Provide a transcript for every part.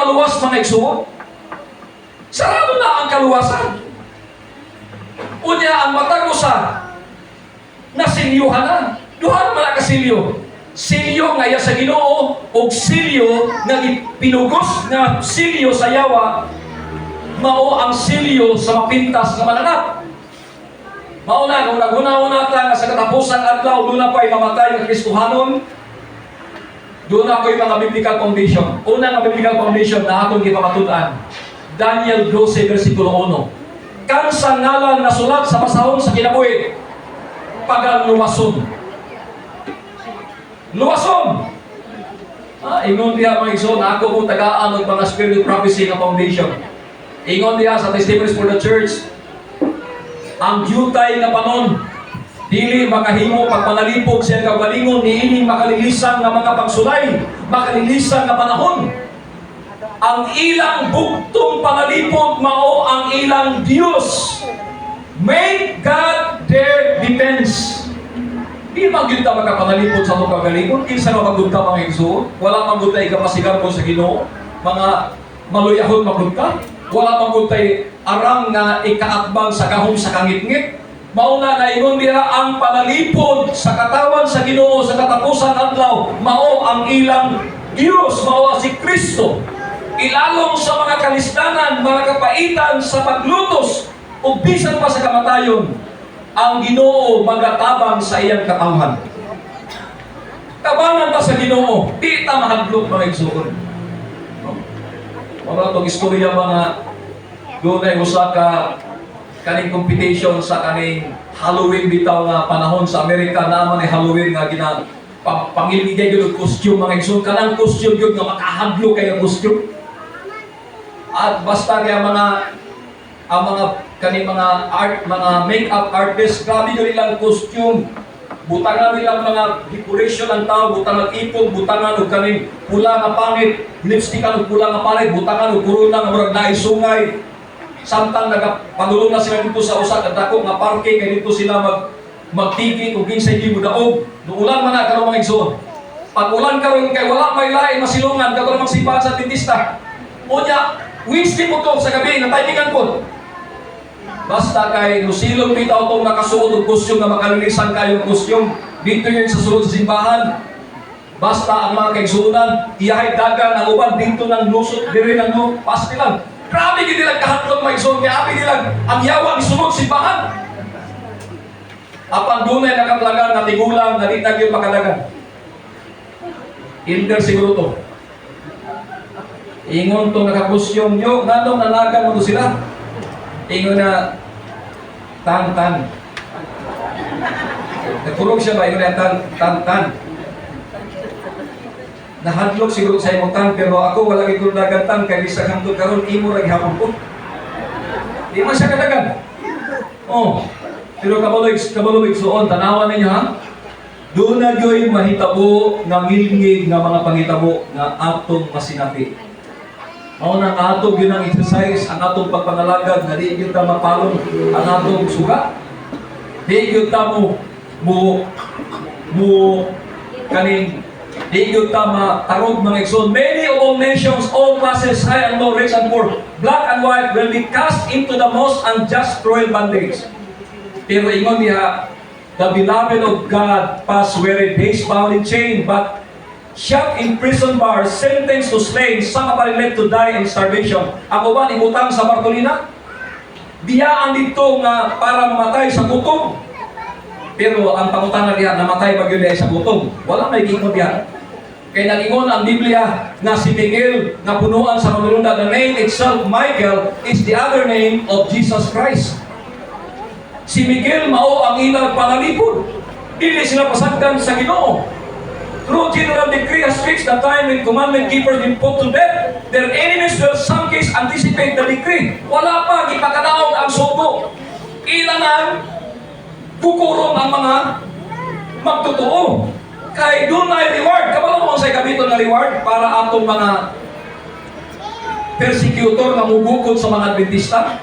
maluwas mga igsuon. Sarado na ang kaluwasan. Unya ang matag usa nasilyuhan na. Duha man ang kasilyo. Silyo nga iya sa Ginoo ug silyo nga pinugos nga silyo sa yawa mao ang silyo sa mapintas nga mananap. Mao na kung naguna-una ta nga sa katapusan adlaw doon na pa'y mamatay ng Kristohanon. Doon na ko'y mga biblical foundation. Una nga biblical foundation na atong gipamatud-an. Daniel 12 versikulo 1. Kan sa ngalan na sulat sa masahon sa kinabuhi pagaluwason. Luwason! Ingon diha mga igsoon, ako kung tagaan ng mga spirit prophecy na foundation. Ingon diha sa Testimonies for the Church, ang yutay nga panon, dili makahimo pagpanalipog siya kaugalingon, niining makalilisan nga mga pagsulay, makalilisan nga panahon. Ang ilang bugtong panalipog mao ang ilang Diyos. Make God their defense. Di maggunta magkapanalipod sa itong kagalingon. Kinsa na maggunta mga igsoon. Wala maggunta ikapasigar po sa Ginoo. Mga maluyahon maggunta. Wala maggunta arang na ikaatbang sa kahong sa kangit-ngit. Mauna na ingon diha ang panalipod sa katawan sa Ginoo sa katapusan adlaw. Mao ang ilang Diyos. Mao si Kristo. Ilalong sa mga kalistanan, mga kapaitan sa paglutos o bisan pa sa kamatayon. Ang Ginoo magatabang sa iyang katawhan. Tabangan ta sa Ginoo, di ta mahadlok mga igsoon. Mga itong istorya mga doon ay usa ka kaning competition sa kaning Halloween bitaw nga panahon sa Amerika naman ay Halloween nga pangilbigay gyud og costume mga igsoon. Kanang costume gyud nga makahadlok kay costume. At basta kaya ang mga kaning mga art, mga make-up artists, grabe yun nilang costume. Butangan nilang mga decoration ng tao, butangan ipon, butangan og kaning pula nga pangit, lipstickan og pula nga pangit, butangan og corona nga murag naisungay. Samtang nagapagulong na sila dito sa usa ka dako nga parke kay dito sila magtigi kung kinsay di mo daog. Nuulan man na karon mga igsoon. Pag ulan karon kay wala may lain masilungan karon magsipad sa dentista. Unya, Wednesday po to sa gabi na timingan po. Basta kay nusilong bitaw itong nakasuot ng costume na makalilisan kayong costume. Dito yun sa sulod sa simbahan. Basta ang mga kaigsunan, iyahay dagan ang uban dito ng lusot, diri ng no, pasti lang. Grabe gini lang kahatlong mga igsoon, kaya api nilang ang yawa ni sulod simbahan. Apan dunay nakatlagan na tigulang, na di nagyon makalagan. Ilder siguro to. Ingon itong nakakusyong nyo, nanong nanagan mo to sila. Ingon na, tan. Nagpurog siya ba? Ingon na, tan. Nahadlok siguro sa imong tan, pero ako wala ikong nagantan, kaya isa kang karon imo rin hapon ko. Di man siya kadagan. Oh, pero kabalog suon, tanawan ninyo ha? Doon na gyoy mahitabo nga ngilngig nga mga pangitabo nga atong masinapi. Mao nang ato ginang exercise ang atong pagpangalagad nga di gyud ta mapalong ang atong suga. Di gyud ta mo kaning di gyud ta matarog mga igsoon. Many of all nations, all classes, high and low, rich and poor, black and white will be cast into the most unjust cruel bondage. Pero ingon niya, the beloved of God pass weary days bound in chain, but shut in prison bars, sentenced to slain, some are left to die in starvation. Ako ba ibutang sa Bartolina? Biyaan dito nga para mamatay sa gutom. Pero ang pangutangan niya, namatay pag yun sa gutom. Wala may gingon diyan. Kaya nag-ingon ang Biblia na si Miguel na punuan sa manulunda, the name itself, Michael, is the other name of Jesus Christ. Si Miguel mao ang ilang panalipod. Dili sila pasagdan sa Ginoo. Through general decree has fixed the time when commandment keepers been put to death. Their enemies will some case anticipate the decree. Wala pa, ipakadaog ang sugo. Ilangan, kukurong ang mga magtotoo. Kay doon ay reward. Kabalo mo sa kabito na reward para atong mga persecutor na mubukod sa mga Adventista.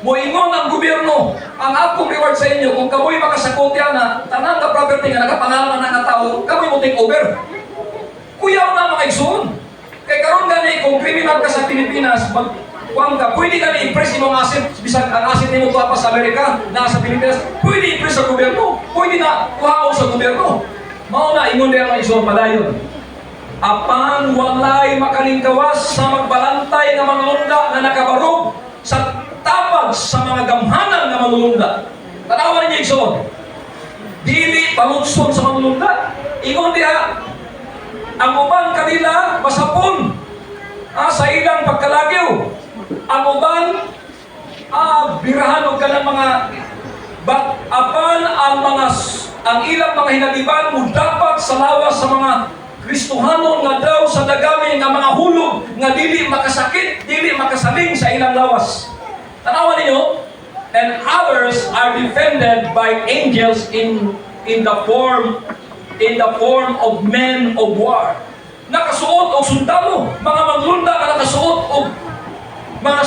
Moingon ang gobyerno, ang akong reward sa inyo, kung kamoy makasakotya na tanang na property nga nakapangalan na nga tao, kamoy mo take over. Kuyaw na mga igsoon. Kaya Kay karon gani kung criminal ka sa Pilipinas, kuwan ka, pwede ka na-impress imong asset, bisag ang asset nimo tuwa pa sa Amerika, na sa Pilipinas, pwede impress sa gobyerno, pwede na kuhaon sa gobyerno. Mao na ingon diya mga igsoon padayon. Apan walay makalingkawas sa magbalantay nga manglunda nga nakabarog sa tapag sa mga gamhanan nga manglunda. Tanawan niyo igsoon. Dili palugson sa manglunda. Ingon diha, ang uban kanila masapon sa ilang pagkalagyo. Ang uban birahan og kanang mga apan ang ilang mga hinaliban mo dapat sa lawas sa mga Kristohanon nga daw sa dagami nga mga hulog nga dili makasakit, dili makasaling sa ilang lawas. Tanawan ninyo, and others are defended by angels in the form of men of war. Nakasuot og sundalo, mga manglunda nga nakasuot og mga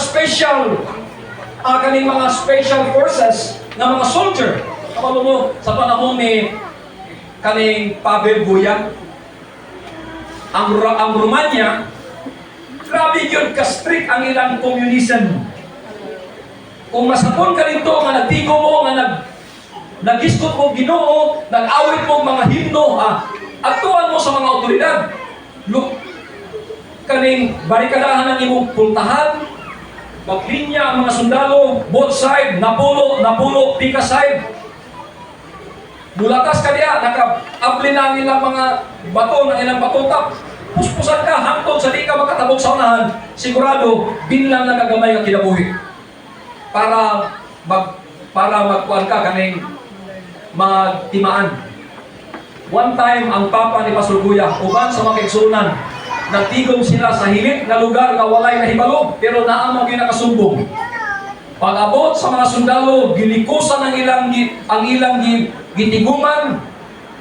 kaning mga special forces na mga soldier. Kapag mo sa panahon ni kaning Pavel Boyan, ang Romania, grabe yun ka-strict ang ilang communism. Kung masapon ka nito nga nagtigo mo, nga nagiskot mo Ginoo, nag-awit mo mga himno, atuan mo sa mga otoridad. Look, kaning barikadahan ng imong puntahan, maglinya ang mga sundalo, both side, napulo, pika side. Mulatas ka diya, naka-apply na ang ilang mga bato, ng ilang batotap. Puspusan ka, hangtod sa di ka makatabog sa unahan, sigurado, binlang na kagamay ka kinabuhi. Para magkuhan ka kaning magtimaan. One time, ang papa ni Pastor Guya, uban sa mga kaigsunan, nagtigom sila sa hilit na lugar na walay na hibalog, pero naamang ginakasumbong. Pag-abot sa mga sundalo, gilikusan ang ilang gitiguman,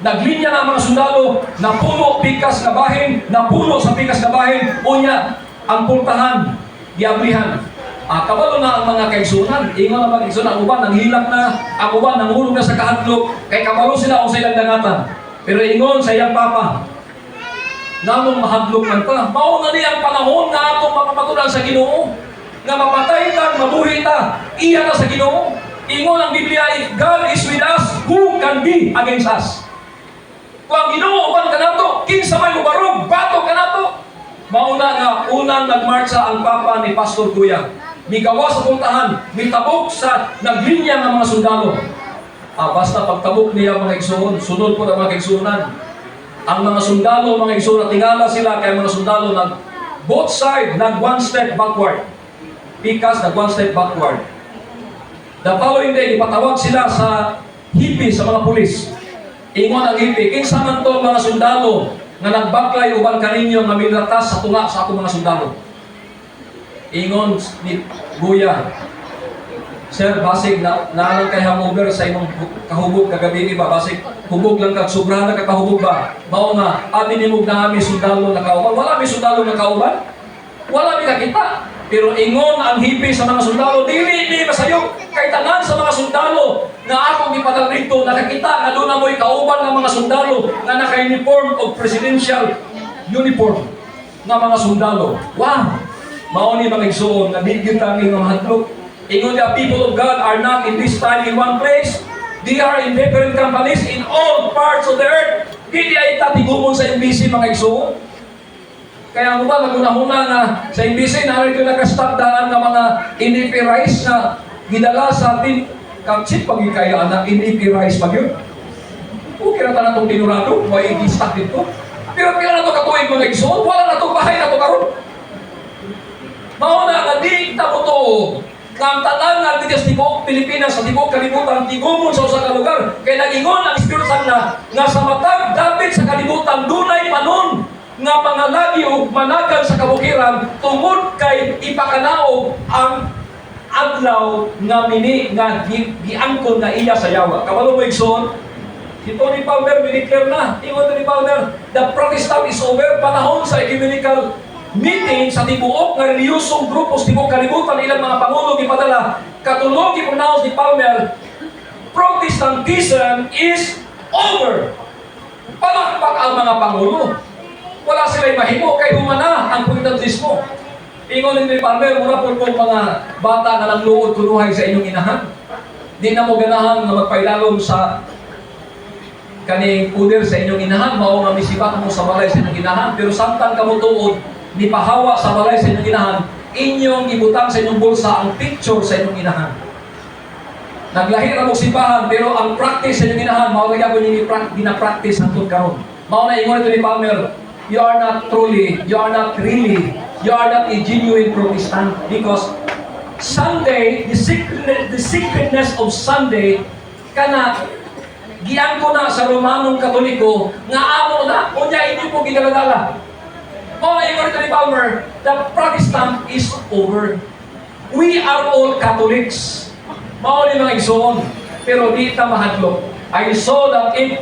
naglinya na ang mga sundalo, napuno pikas na bahin, napuno sa pikas na bahin, unya, ang puntahan, giablihan. Kabalo na ang mga kaigsunan, ingon ang mga kaigsunan, ang uban, nanghilak na, ang uban, nanghulog na sa kahadlok, kay kabalo sila o sa ilang dangatan. Pero ingon sa iyang papa, namong mahadlok man ta, mauna niya ang panahon na atong mapapatulan sa Ginoo, nga mapatay ta, mabuhi ta, iya na sa Ginoo. Ingon ang Biblia, if God is with us, who can be against us? Kung ang Ginoo uban ka nato, kinsa may ubarog, bato ka nato. Mauna nga, unang nagmarcha ang papa ni Pastor Guya. Migawa sa puntahan, mitabok sa naglinya ng mga sundalo. Basta pagtabok niya mga igsoon, sunod po ang mga igsunan. Ang mga sundalo, mga igsoon, tingala sila kay mga sundalo nag both side, nag one step backward. Pikas, nag one step backward. The following day, ipatawag sila sa hipi sa mga pulis. Ingon ang hipi, kinsa man to mga sundalo nga nagbaklay uban kaninyo nga minratas sa tunga sa ako mga sundalo. Ingon ni Guya, Sir, basig naalang kay hangover sa imong kahubog kagabi ba? Basig hubog lang kag sobrahan na kahubog ba? Mao nga, abi nimog na ami sundalo na kauban. Wala mi sundalo na kauban. Wala mi nakita. Pero ingon ang hipi sa mga sundalo, dili masayog kay tanan sa mga sundalo na akong gipadal rito, nakakita nga doon na mo'y kauban ng mga sundalo na naka-uniform o presidential uniform ng mga sundalo. Wow! Mao ni mga igsoon nga bigyan tani ng hadlok. Ingon the people of God are not in this time in one place. They are in different companies in all parts of the earth. Hindi ay tatigumon sa MBC mga igsoon. Kaya mo ba, naguna-huna nga sa MBC, narito nakastop daan ng mga NDP rice na gidala sa atin. Kapsit pag-ikayaan na NDP rice pag yun. Okay na ta na itong tinurado, may i-stock dito. Pero kaya na ito katuwing mga igsoon, wala na itong bahay na ito karon. Mauna nga di mo to ang tanan nga dito sa tibok Pilipinas, sa tibok kalibutan, tigumon sa usa ka lugar. Kaya nag-ingon ang Espiritu Santo nga sa matag dapit sa kalibutan, dunay panon nga pangalagi o managan sa kabukiran tungod kay ipakanaog ang adlaw nga giangkon na iya sa yawa. Kabalo mo igsoon, si Tony Palmer miniklear na. Ingon Tony Palmer, the Protestant is over. Panahon sa ecumenical meeting sa tibuok nga reliyosong grupo sa tibuok kalibutan, ilang mga pangulo gipadala, katulog ipronounce ni Palmer, Protestantism is over. Palakpak ang mga pangulo. Wala sila'y mahimo kay humana ang protestantismo. Ingon ni Palmer, mura po pong mga bata nga nang luod kunuhay sa inyong inahan. Di na mo ganahan nga magpailalom sa kaning puder sa inyong inahan, mao nga misibak mo sa balay sa inyong inahan, pero samtang kamo tuod, ni pahawa sa balay sa inyong inahan, inyong ibutang sa inyong bulsa ang picture sa inyong inahan. Naglahi ra mo simbahan, pero ang practice sa inyong inahan, mao nga gyapon ni gina-practice hangtod karon. Mao na ingon ito ni Palmer, you are not really, you are not a genuine Protestant because Sunday, the sacredness of Sunday, kana giyan ko na sa Romanong Katoliko nga amo na unya hindi po ginagala. Mao na ingon ito ni Palmer, the Protestant is over. We are all Catholics. Mao ni mga igsoon, pero di ta mahadlok. I saw that if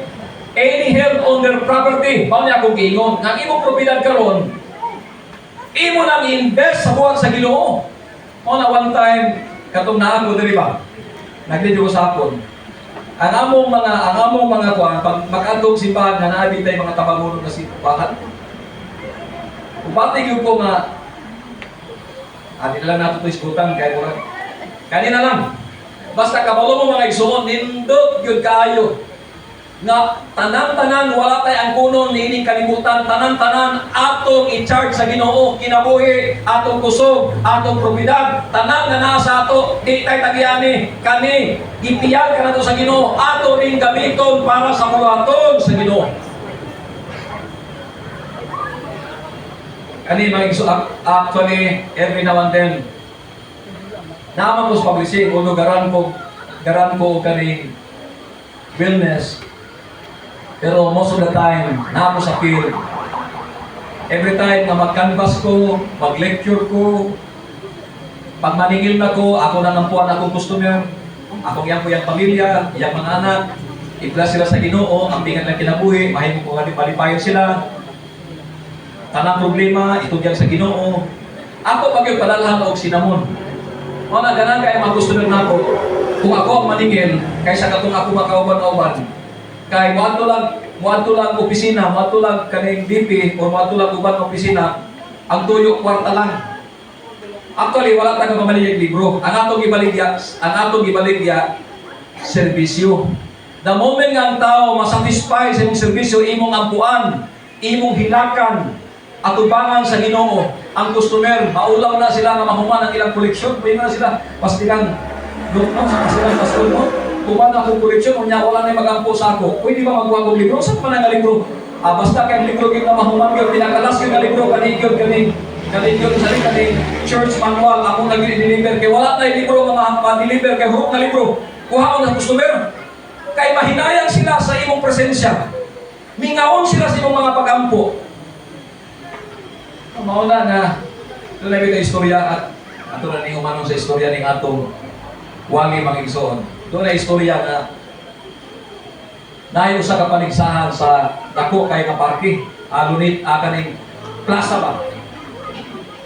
any held on their property, mao niya akong giingon, nga imong propiedad karon, imo nang invest sa buhat sa Ginoo. Mao na one time katong naa ko diri ba? Nagdito ko sa hapon. Ang among mga kuan pag makadtong simbahan nga naa bitay mga tabangunon na simbahan. Upati gyud ko nga adi na lang nato to isgutan kay mura. Kanina lang. Basta kabalo mo mga igsoon, nindot gyud kaayo nga tanan-tanan wala tay ang kunon niining kalibutan, tanan-tanan atong i-charge sa Ginoo kinabuhi, atong kusog, atong propiedad, tanan nga naa sa ato, di tay tagiyani kani ipiyal ka nato sa Ginoo, ato ring gamiton para sa buhaton sa Ginoo. Kani mga igsoon, actually every now and then naman ko sa publishing, uno garan ko kaning wellness. Pero most of the time, na ako sa field. Every time na mag-canvas ko, mag-lecture ko, pag maningil na ko, ako na nampuan akong customer, akong yang po yung pamilya, yung mga anak, i-bless sila sa Ginoo, ang bingan lang kinabuhi, mahimo ko nga palipayon sila. Tanang problema, itugyan sa Ginoo. Ako pag yung padalhan og sinamon. Mga ganan kaya mga customer na ako, kung ako ang maningil, kaysa katong ako makauban-auban, kay muadto lang opisina, muadto lang kaning DP o muadto lang uban opisina, ang tuyo kwarta lang. Actually wala ta ka mamaligya libro. Ang atong gibaligya serbisyo. The moment nga ang tao masatisfy sa imong serbisyo, imong ampuan, imong hilakan, atubangan sa Ginoo, ang customer, maulaw na sila nga mahuman ang ilang koleksyon, pwede na sila pastilan. Doon sa pasilang pastor mo, kuman akong koleksyon, kung wala na magampo sa ako, pwede ba magbuha kong libro? Saan pa na nga libro? Basta kayong libro yung namahuman yun, pinakalas yung libro, kaning church manual, ako nag-deliver, kaya wala tayong libro ma-deliver, kaya hurok na libro, kuha ko ng customer. Kaya mahinayang sila sa imong presensya, mingaon sila sa imong mga pagampo. Mauna na, ito na yung istorya at ato na ning umanong sa istorya ning atong wali mga igsoon. Doon na istorya na nayo sa kapaligsahan sa dako kay nga parke, alunit kaning plaza ba.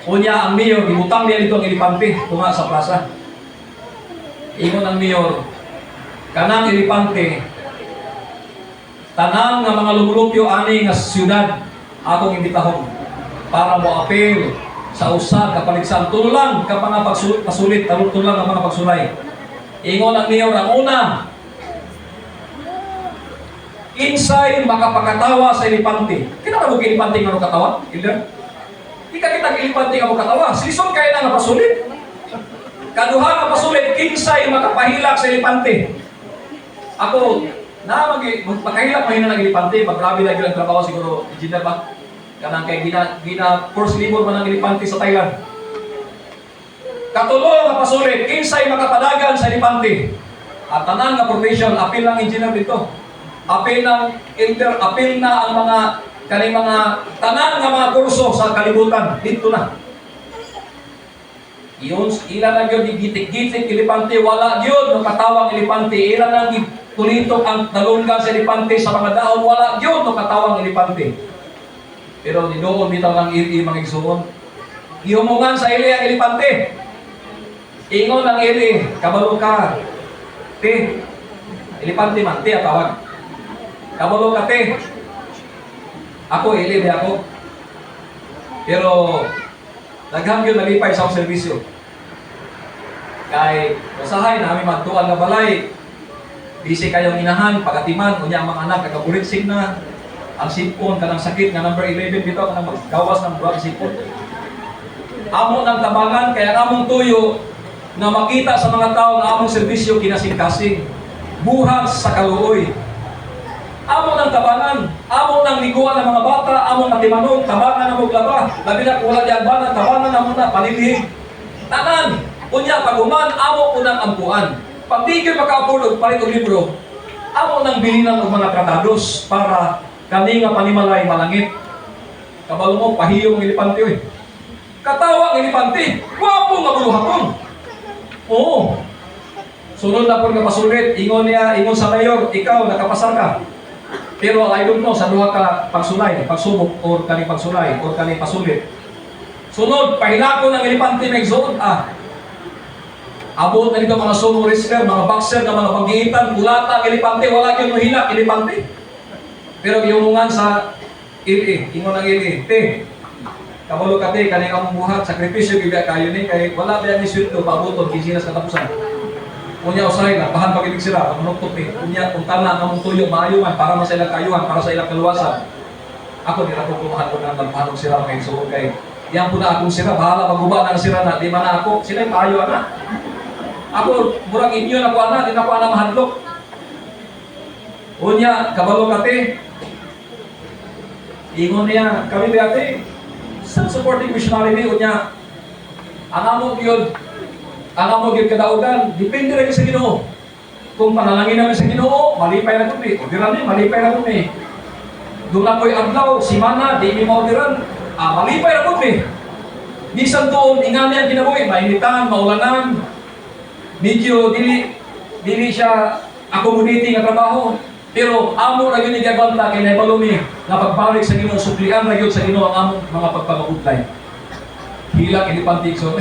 Unya ang mayor gibutang niya dito ang elepante tunga sa plaza. Ingon ang mayor, kanang elepante tanang nga mga lumulupyo ani nga siyudad akong imbitahon para mo apel sa usa ka paligsahan tulang ka mga pasulit tulang ang mga pagsulay. Ingon ang mayor ang una, insay makapakatawa sa elepante. Kita na mo elepante nga katawa? Ilder? Di ka kita elepante nga mo katawa. Sison kaya na nga pasulit. Kaduha nga pasulit, insay makapahilak sa elepante. Ako, makahilak mahina ng elepante, pag grabe na yung trabaho siguro, engineer ba? Kanang kay gina first labor man ng elepante sa Thailand. Katulo nga pasulit, kinsay makapadagan sa elepante. At tanan nga profession, apil ng engineer dito. Apil ng apil na ang mga kaning mga tanan nga mga kurso sa kalibutan dito na. Iyon ila na gyud gigitik-gitik elepante, wala gyud no katawang elepante, ila nang tulitok ang dalunggan sa elepante sa mga daon, wala gyud no katawang elepante. Pero dinuon bitaw lang iri mga igsoon. Gihumungan sa ili ang elepante. Ingon ang iri, kabalo ka. Te, elepante man, te atawag. Kabalo ka te. Ako, ili di ako. Pero daghang yun nalipay sa akong serbisyo. Kay usahay namin magtuan na balay. Busy kayong inahan, pagatiman, unya ang mga anak kagabulinsing na ang sipon kanang sakit nga number 11 bitaw kanang maggawas ng buwag sipon. Amo ng tabangan kaya among tuyo na makita sa mga tao nga among serbisyo kinasing-kasing. Buhas sa kaluoy. Amo ng tabangan, amo ng liguan ng mga bata, amo ng timanong, tabangan na maglaba. Labi na kung wala di agbanan, tabangan na muna, panilihig. Tanan, kunya paguman, amo unang ampuan. Pag di kayo makaapulog, palit og libro, amo nang bilinan ng mga tratados para kani nga panimalay malangit. Kabalo mo, pahiyong ng elepante eh. Katawa ng elepante, wapo nga buluhakon. Oo. Sunod na po nga pasulit, ingon sa mayor, ikaw, nakapasar ka. Pero I don't know, sa duha ka pagsulay, pagsubok, or kani pagsulay, or kani pasulit. Sunod, pahilako ng elepante na igsoon, abot na dito mga sumo wrestler, mga boxer, na mga panggiitan, kulata, elepante, wala kayo mahilak, elepante. Pero giumungan sa ili, ingon ang ili, te, kabalo ka te, kanay among buhat, sakripisyo, bibya kayo ni, kay wala ba yan ni sweldo, paaboton, kinsinas katapusan. Unya usahay na, bahan pag-ibig sila, pag-manuktot ni, unya, kung tala na mong tuyo, maayuman, para sa ilang kayuhan, para sa ilang kaluwasan. Ako, nila ko kumahan ko na nagpahanong sila, mga igsuon kay, yan po na akong sila, bahala, maguba na sila na, di man na ako, sila yung maayo na. Ako, murang inyo na ko ana, di na ko ana mahadlok. Unya, kabalo kate. Ingon niya, kami biyate, self-supporting missionary ni, unya, ang among yun kadaugan, depende rin sa Ginoo. Kung panalangin namin sa Ginoo, malipay na kami. Orderan ni, malipay na kami. Doon ako'y adlaw, simana, di mi maorderan, malipay na kami. Bisan doon, ingani ang kinabuhi, mainitan, maulanan, medyo dili siya accommodating ang trabaho. Pero amo ra gyud gagawanta kay naibalo mi nga pagbalik sa Ginoo, suplian ra gyud sa Ginoo ang among mga pagpangabudlay. Hilak elepante so.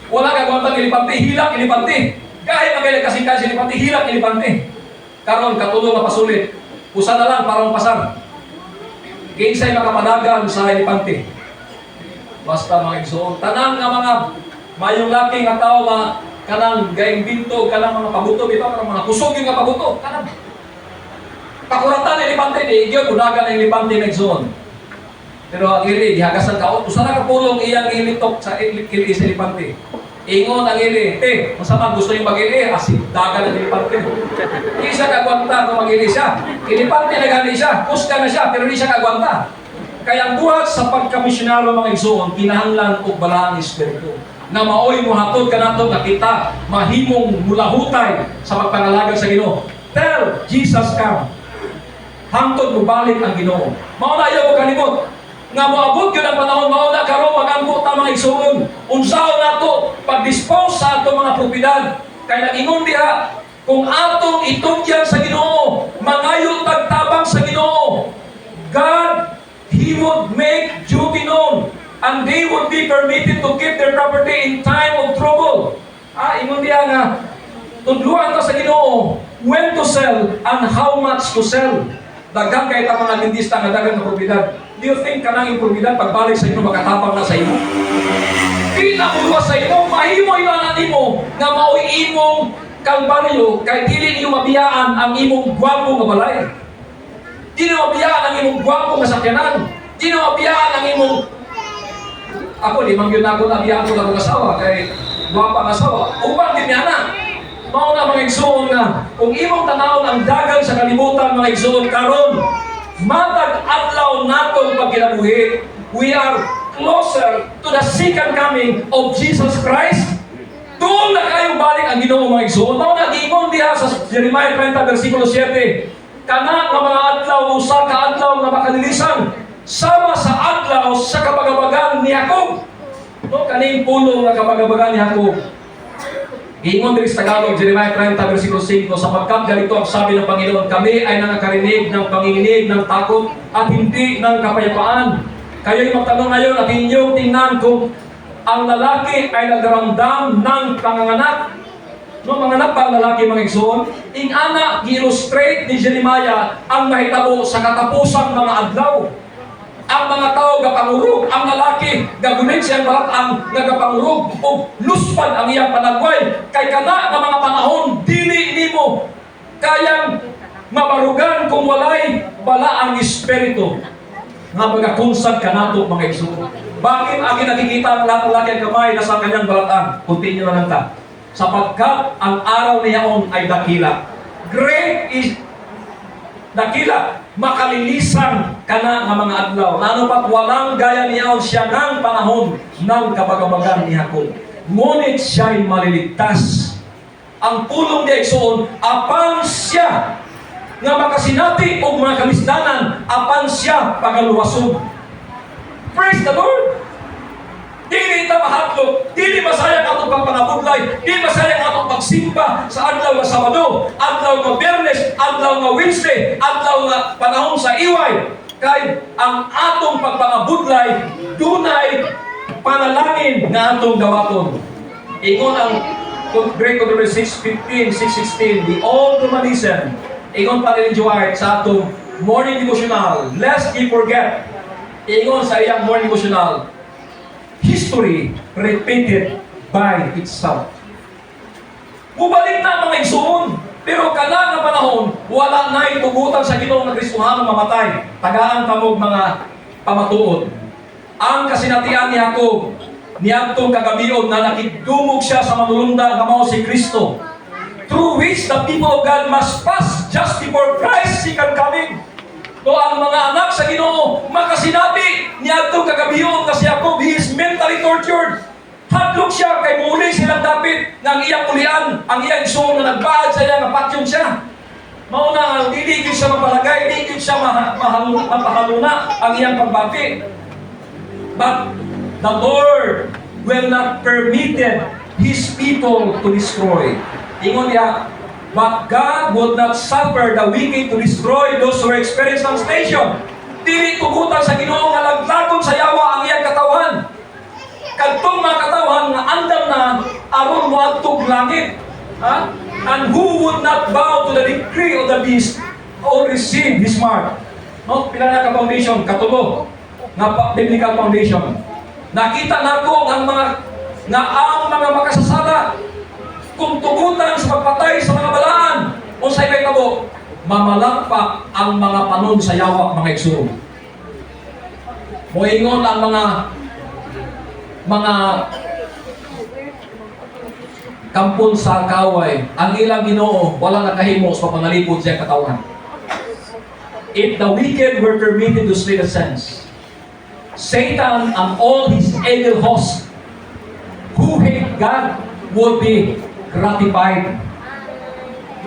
Wala gagawanta elepante, hilak elepante. Kahit magay kasing-kasing elepante, hilak elepante. Karon katulong nga pasulit. Usa na lang para pasar. Kinsay makapadagan sa elepante. Basta mga igsoon, tanan nga mga mayong laki nga tao nga kanang gaing binto, kanang mga pabuto, bitaw kanang mga kusog yung nga pabuto, kanang pakuratan ng elepante, di igyo, kunagan ng elepante na igsoon. Pero ang ili, dihagasan ka, usa na kapulong iyang ilitok sa ili sa elepante. Ingon ang ili, masama gusto yung mag-ili, asin, dagan ng elepante. Di siya kagwanta kung mag-ili siya. Elepante na gani siya, puska na siya, pero di siya kagwanta. Kaya ang buhat sa pagkamisyonaro mga igsoon, kinahanglan o balaan espiritu. Na maoy mo hatod ka nato nga kita mahimong mulahutay sa pagpangalaga sa Ginoo. Tell Jesus come. Hangtod mo balik ang Ginoo. Mao na ayaw mo kalimot. Nga moabot gyud ang panahon, mao na karon mag-ampo ta mga igsoon. Unsaon nato pag-dispose sa ato mga propiedad. Kay nag-ingon diha, kung atong itugyan sa Ginoo, mangayo tagtabang sa Ginoo, God, He would make duty known. And they would be permitted to keep their property in time of trouble. Ingon diya nga, tudluan ta sa Ginoo when to sell and how much to sell. Daghang kay ta mga dentista nga daghang na propiedad. Do you think kanang propiedad pagbalik sa inyo makatapang na sa imo? Di na uwas sa imo, mahimo iwanan nimo nga maoy imong kalbaryo kay dili niyo mabiyaan ang imong gwapo nga balay. Di niyo mabiyaan ang imong gwapo nga sakyanan. Di niyo mabiyaan ang imong ako, limang yun ako nabiyaan ko na kong asawa, kay guwapa ng asawa. Upang din niya na. Mao na mga igsoon na, kung imong tanawon ang dagan sa kalibutan mga igsoon karon, matag adlaw natong pagkinabuhi, we are closer to the second coming of Jesus Christ. Doon na kayo balik ang Ginoo mga igsoon. Mao na giingon diha sa Jeremiah 30 versikulo 7. Kana nga mga adlaw, usa ka adlaw nga makalilisan, sama sa adlaw sa kabagabagan ni Jacob. No, kaning pulong nga kabagabagan ni Jacob. Ingon diri sa Tagalog, Jeremiah 30 versikulo 5, sapagkat ganito ang sabi ng Panginoon, kami ay nakakarinig ng panginginig ng takot at hindi ng kapayapaan. Kayo'y magtanong ngayon at inyong tingnan kung ang lalaki ay nagramdam ng panganganak. No, manganak ba ang lalaki mga igsoon? Ing ana, gi-illustrate ni Jeremiah ang mahitabo sa katapusang mga adlaw. ang mga tao gapangurog, ang lalaki gagunit siyang balat-ang nagapangurog o luspan ang iyang panagway. Kay kana nga mga panahon, dili nimo kayang mabarugan kung walay bala ang espiritu nga magakunsad ka nato mga igsoon. Bakit ang nakikita ang lahat-laki ang kamay na sa kanyang balatan? Continue na lang ta. Sapagkat ang araw niyaon ay dakila. Great is dakila. Makalilisan ka na nga mga adlaw. Ano pat walang gaya niyaon siya ng panahon ng kabagabagan ni Jacob. Ngunit siya'y maliligtas. Ang pulong ni igsoon, apan siya nga makasinati o mga kamisdanan, apan siya pagaluwasog. Praise the Lord! Dili ta mahatlog, dili masayang atong pagpangabudlay, dili masayang atong pagsimba sa adlaw nga Sabado, adlaw nga Biyernes, adlaw nga Wednesday, adlaw nga panahon sa iway. Kay ang atong pagpangabudlay dunay panalangin nga atong dawaton. Ingon ang Greek Order 6:15, 6:16, the old humanism. Ingon pa rin Juart sa atong morning devotional, lest we forget. Ingon sa iyang morning devotional, history repeated by itself. Mubalik na mga igsoon, pero kana nga panahon, wala na itugutan sa Ginoo nga Kristohano mamatay. Tagaan tamog mga pamatuod. Ang kasinatian ni Jacob, niadtong kagabion na nakidumog siya sa manulunda nga mao si Kristo, through which the people of God must pass just before Christ's second coming. O ang mga anak sa Ginoo makasinabi niadtong kagabion na si Jacob, he is mentally tortured. Hadlok siya kay muli silang dapit ng iyang ulian, ang iyang igsoon na nagbaad sa iya nga patyon siya. Mauna nga, hindi siya mapalagay, hindi siya mapahaluna ang iyang pagbati. But the Lord will not permitted His people to destroy. Ingon niya, but God would not suffer the wicked to destroy those who experience translation. Dili tugutan sa Ginoo nga laglagon sa yawa ang iyang katawan. Kadtong mga katawan nga andam na aron moadtog langit. Ha? And who would not bow to the decree of the beast or receive his mark? No, pila na ka foundation, katubo nga biblical foundation. Nakita nako ang mga makasasala kung tugutan sa pagpatay sa mga balaan. Unsay kay kabo? Mamalakpak ang mga panon sa yawak mga igsoon. Moingon ang mga kampon sa kaway, ang ilang Ginoo wala nakahimo sa pangalipod sa katawan. If the wicked were permitted to slay the saints, Satan and all his evil hosts who hate God would be gratified.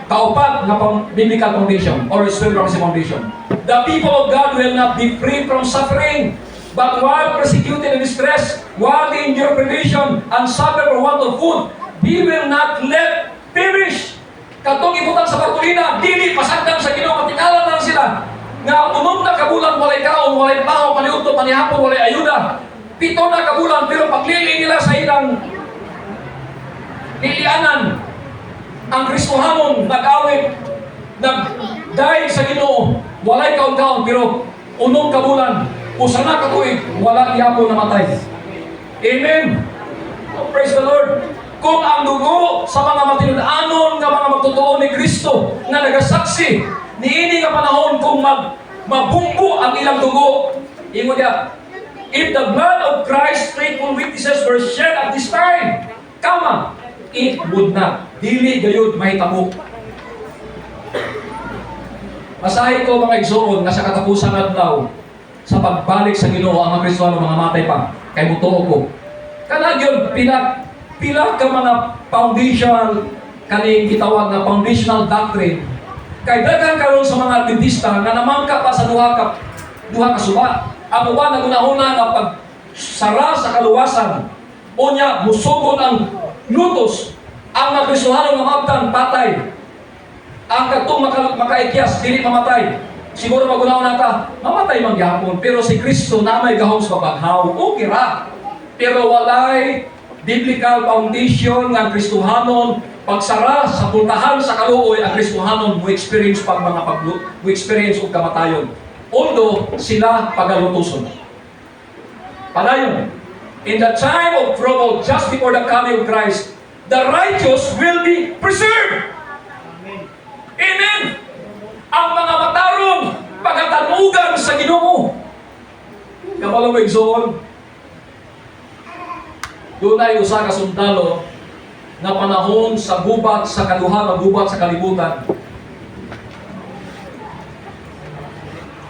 Kaupat na biblical foundation or spiritual foundation. The people of God will not be free from suffering, but while persecuted and distressed, while they endure privation and suffer for want of food, He will not let perish. Katong ibutan sa Bartolina, dili pasagdan sa Ginoo, matikalan na sila. Nga unom na kabulan, walay kaon, walay baho, paniudto, panihapon, walay ayuda. 7 na kabulan, pero paglili nila sa ilang ilianan, ang Kristohanon nag-awit, nag-dive sa Ginoo, walay kaon-kaon, pero unong kabulan, usa na katuig, wala niyapon namatay. Amen. Oh, praise the Lord. Kung ang dugo sa mga matinud-anon nga mga magtotoo ni Kristo nga nagasaksi niini nga panahon kung mabunggo ang ilang dugo, ingon niya, if the blood of Christ's faithful witnesses were shed at this time, kama, it would not. Dili gayud mahitabo. Masahe ko mga igsoon nga sa katapusan adlaw sa pagbalik sa Ginoo ang mga Kristiyano mga matay pa kay mutuo ko. Kana gyud pila ka mga foundation kaning gitawag na foundational doctrine. Kay daghan karon sa mga Adventista nga namangka pa sa duha ka suba. Ang uban nagunahuna nga pagsara sa kaluwasan. Unya musugon ang lutos. Ang mga Kristohano nga mabtan patay. Ang katong makaikyas dili mamatay. Siguro magunahon nata, mamatay man gyapon, pero si Kristo na may gahom sa baghaw, okay ra. Pero walay biblical foundation nga Kristohanon pagsara sa puntahan sa kaluoy ang Kristohanon mo experience pag mga mo experience og kamatayon. although sila pagalutuson. Padayon, in the time of trouble, just before the coming of Christ, the righteous will be preserved. Amen! Ang mga matarong pagkatanugan sa Ginoo. Kabalo mo igsoon, doon ay usa ka sundalo na panahon sa gubat sa kaluha, gubat sa kalibutan.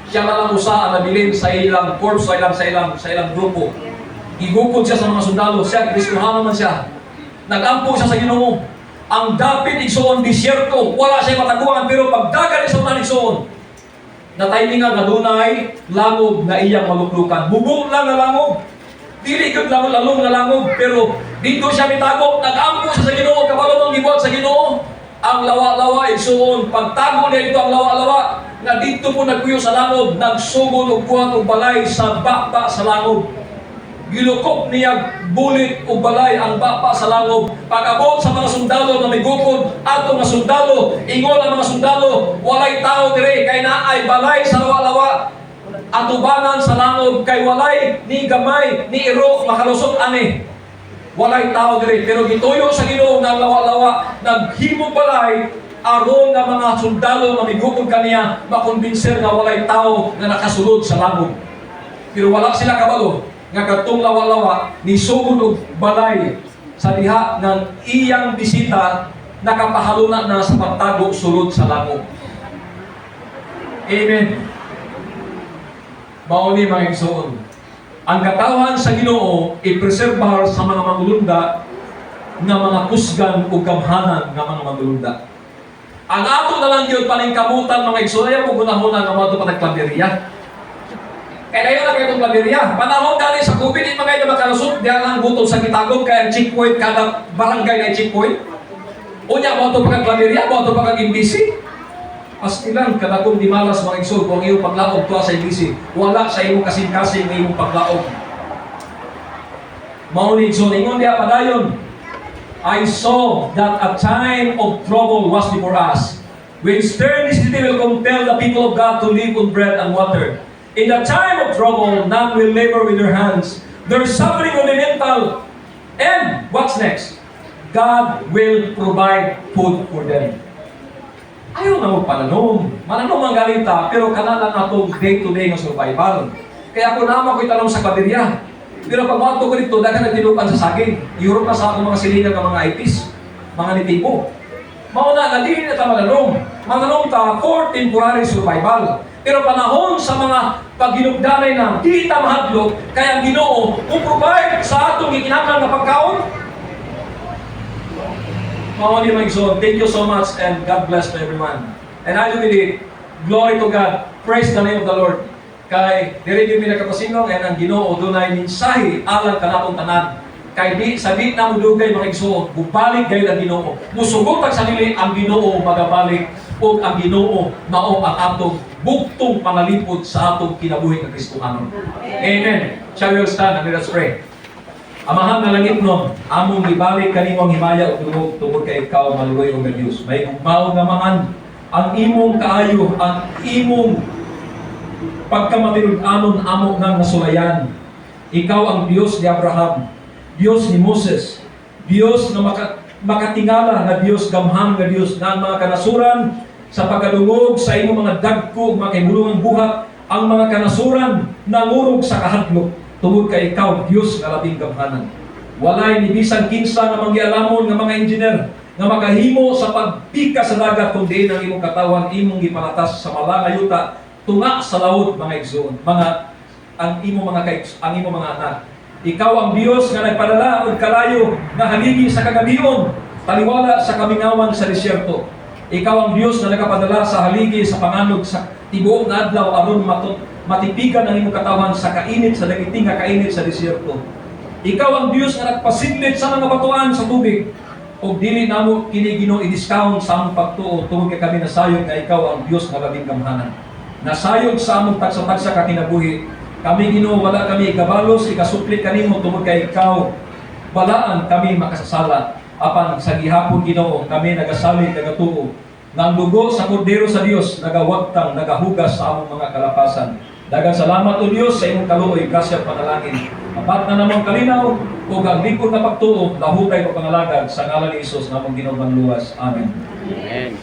Siya na lang usa ang nabilin sa ilang corps, sa ilang grupo. Igukod siya sa mga sundalo, siya Kristohano man siya. Nagampo siya sa Ginoo. Ang dapit igsoon disyerto, wala siya mataguan, pero pagdagan sa mga igsoon, na timingan nga dunay langob na iyang maluklukan. Bubong lang na langob. Dili gud lang lalong na langob, pero dito siya mitago, nag-ampo siya sa Ginoo, kabalo ng gibuhat sa Ginoo. Ang lawa-lawa igsoon, pagtago niya ito ang lawa-lawa, nga dito po nagpuyo sa langob, nagsugod og buhat og balay sa bapa sa langob. Gilukop niya bulit o balay ang bapa sa langob. Pag-abot sa mga sundalo na may gukod, ato mga sundalo, ingol ang mga sundalo, walay tao dire, kay naay balay sa lawa-lawa. Atubanan sa langob, kay walay ni gamay, ni iro, makalusot ani. Walay tao dire, pero gituyo sa Ginoo ng lawa-lawa, naghimo balay, aron nga mga sundalo na may gukod kaniya, makonbinser nga walay tao na nakasulod sa langob. Pero wala sila kabalo, nga katong lawa-lawa ni sugod og balay sa diha ng iyang bisita nakapahaluna na sa pagtago sulod sa langob. Amen. Mao ni mga igsoon. Ang katawan sa Ginoo i-preserbar sa mga mangulunda nga mga kusgan ug gamhanan nga mga mangulunda. Ang ato na lang yun paningkamutan mga igsoon ay mo gunahuna nga mo pa nagklaberya. Kaya ngayon na kayo itong laberya. Panahon dali sa COVID, hindi mga ito makalusot. Diyan ang butol sa Kitagong, kaya checkpoint, kada barangay na checkpoint. Unya, mo ito pagka-laberya, mo ito pagka-imbisi. As ilan, kada kung di malas mga igsod, kung iyong paglaog to sa imbisi, wala sa iyong kasing-kasing na iyong paglaog. Maunig, so ningon diya padayon, I saw that a time of trouble was before us, when stern necessity will compel the people of God to live on bread and water. In the time of trouble, none will labor with their hands. Their suffering will be mental. And what's next? God will provide food for them. Ayaw na magpananom. Mananom ang galita, pero kanalang atong day-to-day ng survival. Kaya ako naman ko'y tanong sa kaberya. Pero pag mato ko dito, dagan nagtinukan sa saging. Europe na sa akong mga silingan ng mga IPs, mga nitibo. Mauna na din na ta mananom. Mananom ta for temporary survival. Pero panahon sa mga paghinugdanay na di ta mahadlok, kaya ang Ginoo provide sa atong gikinahanglan nga pagkaon. Mao ni mga igsoon, thank you so much and God bless to everyone. And I do believe, glory to God, praise the name of the Lord. Kay diri gyud mi nakapasinong and ang Ginoo dunay mensahe alang kanatong tanan. Kay di sabi na mo dugay mga igsoon, bubalik gayud ang Ginoo. Musugot ang sarili ang Ginoo magabalik ug ang Ginoo mao ang atong bugtong pangalipod sa atong kinabuhi nga Kristohanon. Amen. Shall we all stand and let us pray? Amahan na langit nun, among ibalik kanimong himaya o tulog tungkol kay ikaw maluloy o Diyos. May gugmao nga mangan ang imong kaayo, ang imong pagkamatinud-anon amo nga nasulayan. Ikaw ang Diyos ni Abraham, Diyos ni Moses, Diyos na makatingala na Diyos, gamhang na Diyos na ang mga kanasuran sa pagkalungog sa imong mga dagko, mga kaimulungang buhat, ang mga kanasuran nangurog sa kahadlok. Tungod kay ikaw, Diyos nga labing gamhanan. Walay ni bisan kinsa nga manggialamon nga mga engineer nga makahimo sa pagpika sa dagat kung diin ang imong katawan, imong gipalatas sa malangayuta tunga sa laod mga igsoon, ang imong mga anak. Ikaw ang Diyos nga nagpadala og kalayo nga haligi sa kagabion, taliwala sa kamingawan sa disyerto. Ikaw ang Diyos na nagapadala sa haligi sa panganog sa tibuok na adlaw aron matipigan ang imong katawan sa kainit, sa dagiting nga kainit sa disyerto. Ikaw ang Diyos nga nagpasidlit sa mga batuan sa tubig. O dili namo kini Ginoo i-discount sa among pagtuo tungod kay kami nasayod nga ikaw ang Diyos nga labing gamhanan. Nasayod sa among tagsa-tagsa ka kinabuhi. Kami Ginoo wala kami ikabalos, ikasuplit kanimo tungod kay ikaw balaan kami makasasala. Apan sa gihapon Ginoo kami nagasalig nagatuo nga ang dugo sa kordero sa Dios nagawagtang nagahugas sa among mga kalapasan. Daghang salamat o Dios sa imong kaluoy, grasya panalangin. Apat na namang kalinaw o ang likod na pagtuo, lahutay o pangalagad sa ngalan ni Hesus na among Ginoong luwas. Amen. Amen.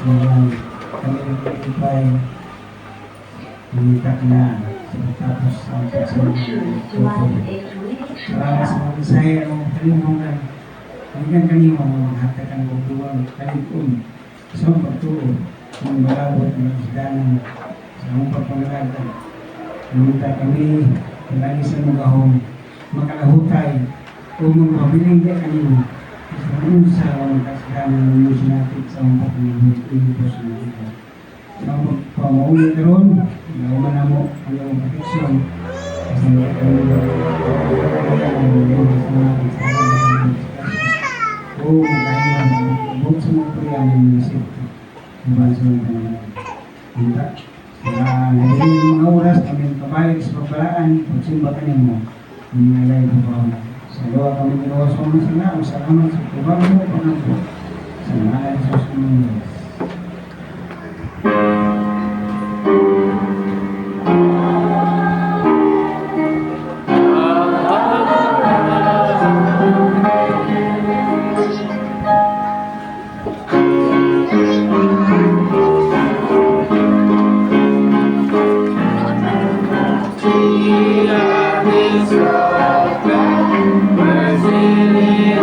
Ngayon, kami nag-ibay, umitak na. Tapos ang pagsunod para sa mga Bisaya o kalimungan, hanggang kanimo maghatag ang kutuwang kalikun. So, pagtuo, kung malabot ang isdanan sa among pagpangalagad. Ngunita kami, lagi sa mga gahong, makalahutay o magpabiling ka kanimo. Sa unsa ang kasdanan ng mga sinatik sa among pagpangalagad. Ito sa mga pamauli karon, nauman na mo ang iyong proteksyon. Kasi mga o magkahilan ang bukod sa mga priyan ng munisip. Diba sa mga punta? Sa naging mga oras, kami kabayag sa pagbalaan, pagsimba ka niyo mo, mga lay po pa ako. Sa luwa kami ginawa sa mga sila, ang salamat sa kubang mo, pangako. Sa mga sa sumunod. Mercy,